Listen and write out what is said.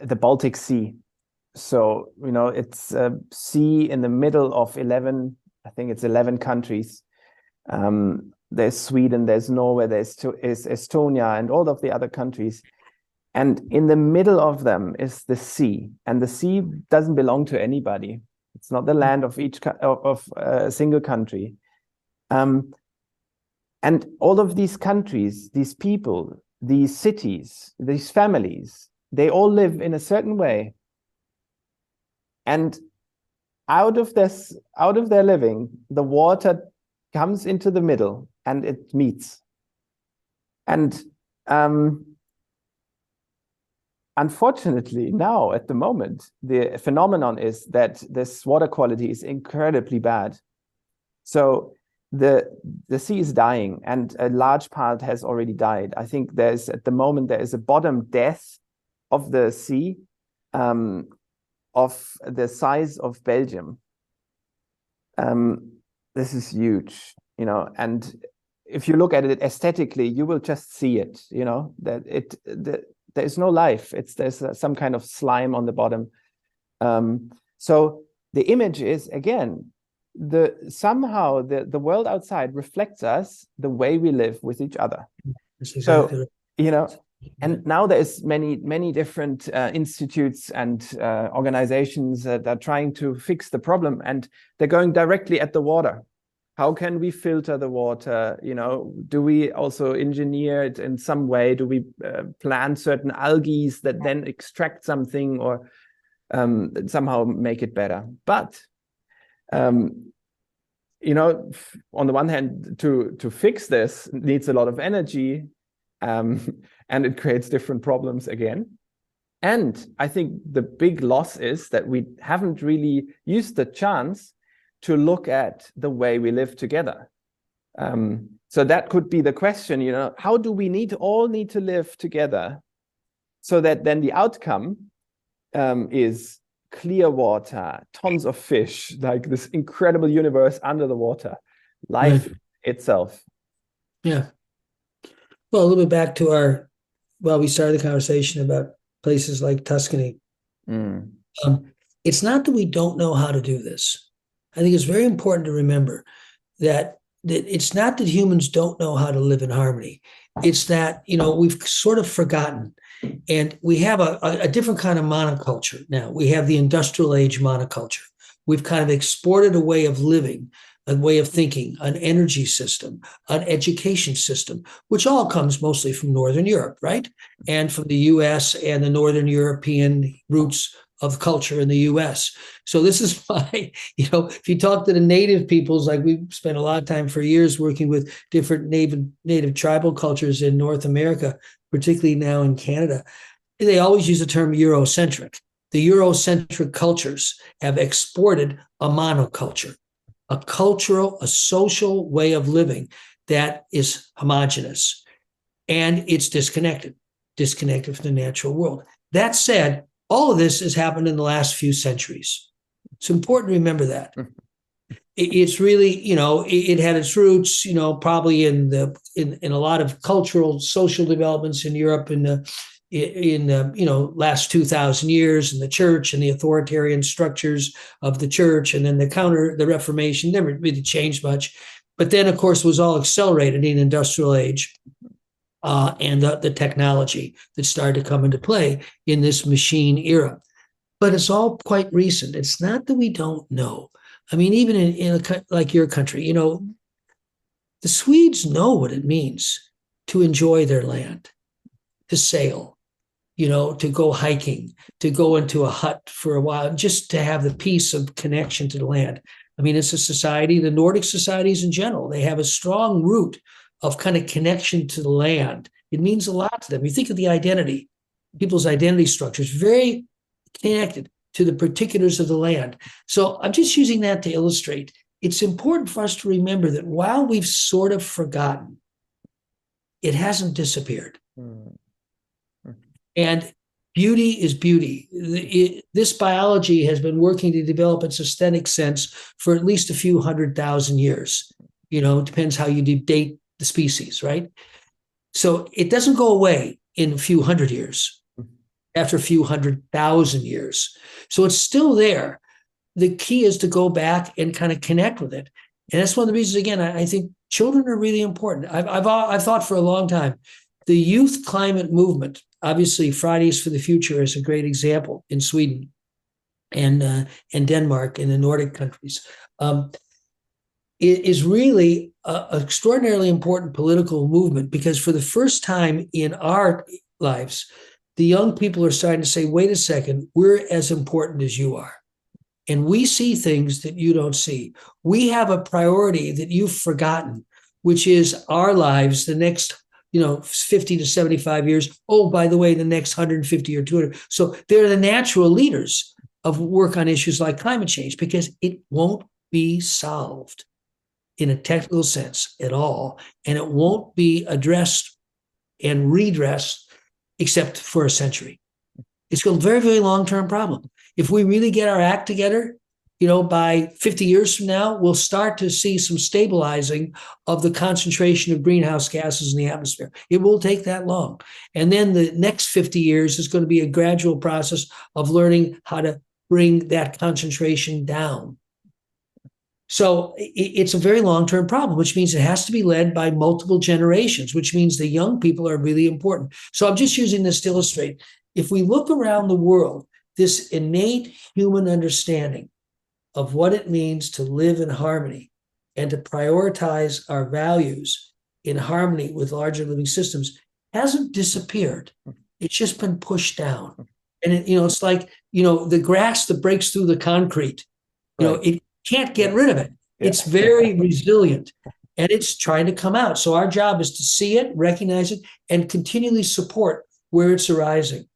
the Baltic Sea. So, it's a sea in the middle of 11, I think it's 11 countries. There's Sweden, there's Norway, there's Estonia, and all of the other countries. And in the middle of them is the sea. And the sea doesn't belong to anybody. It's not the land of a single country. And all of these countries, these people, these cities, these families, they all live in a certain way. And out of their living, the water comes into the middle and it meets. And unfortunately, now at the moment, the phenomenon is that this water quality is incredibly bad. So the sea is dying, and a large part has already died. I think at the moment there is a bottom death of the sea of the size of Belgium. This is huge, and if you look at it aesthetically, you will just see it, that there is no life. There's some kind of slime on the bottom. So the image is, again, somehow the world outside reflects us, the way we live with each other. Exactly. So, and now there's many different institutes and organizations that are trying to fix the problem, and they're going directly at the water. How can we filter the water? Do we also engineer it in some way? Do we plant certain algae that then extract something or somehow make it better? But on the one hand, to fix this needs a lot of energy, and it creates different problems again. And I think the big loss is that we haven't really used the chance to look at the way we live together. So that could be the question, how do we all need to live together so that then the outcome is clear water, tons of fish, like this incredible universe under the water, life itself. Yeah. Well, a little bit back to we started the conversation about places like Tuscany. It's not that we don't know how to do this. I think it's very important to remember that it's not that humans don't know how to live in harmony. It's that, we've sort of forgotten. And we have a different kind of monoculture now. We have the industrial age monoculture. We've kind of exported a way of living, a way of thinking, an energy system, an education system, which all comes mostly from Northern Europe, right? And from the US and the Northern European roots of culture in the US. So this is why, if you talk to the native peoples, like we've spent a lot of time for years working with different native tribal cultures in North America, particularly now in Canada, they always use the term Eurocentric. The Eurocentric cultures have exported a monoculture, a social way of living that is homogenous, and it's disconnected from the natural world. That said, all of this has happened in the last few centuries. It's important to remember that. It's really, it had its roots, probably in a lot of cultural, social developments in Europe in the last 2,000 years, in the church and the authoritarian structures of the church, and then the Reformation never really changed much. But then, of course, it was all accelerated in the industrial age. And the technology that started to come into play in this machine era. But it's all quite recent. It's not that we don't know. I mean, even in like your country, the Swedes know what it means to enjoy their land, to sail, to go hiking, to go into a hut for a while, just to have the peace of connection to the land. I mean, it's a society, the Nordic societies in general, they have a strong root of kind of connection to the land. It means a lot to them. You think of the identity, people's identity structures, very connected to the particulars of the land. So I'm just using that to illustrate. It's important for us to remember that while we've sort of forgotten, it hasn't disappeared. And beauty is beauty. This biology has been working to develop its aesthetic sense for at least a few 100,000 years. It depends how you date the species, right? So it doesn't go away in a few hundred years. after a few 100,000 years. So it's still there. The key is to go back and kind of connect with it. And that's one of the reasons, again, I think children are really important. I've thought for a long time, the youth climate movement, obviously Fridays for the Future is a great example in Sweden and Denmark and the Nordic countries. It is really an extraordinarily important political movement, because for the first time in our lives, the young people are starting to say, wait a second, we're as important as you are. And we see things that you don't see. We have a priority that you've forgotten, which is our lives, the next 50 to 75 years. Oh, by the way, the next 150 or 200. So they're the natural leaders of work on issues like climate change, because it won't be solved in a technical sense at all. And it won't be addressed and redressed except for a century. It's a very, very long-term problem. If we really get our act together, by 50 years from now, we'll start to see some stabilizing of the concentration of greenhouse gases in the atmosphere. It will take that long. And then the next 50 years is going to be a gradual process of learning how to bring that concentration down. So it's a very long-term problem, which means it has to be led by multiple generations, which means the young people are really important. So I'm just using this to illustrate. If we look around the world, this innate human understanding of what it means to live in harmony and to prioritize our values in harmony with larger living systems hasn't disappeared. It's just been pushed down. And it's like, the grass that breaks through the concrete, it can't get rid of it. Yeah. It's very resilient, and it's trying to come out. So our job is to see it, recognize it, and continually support where it's arising.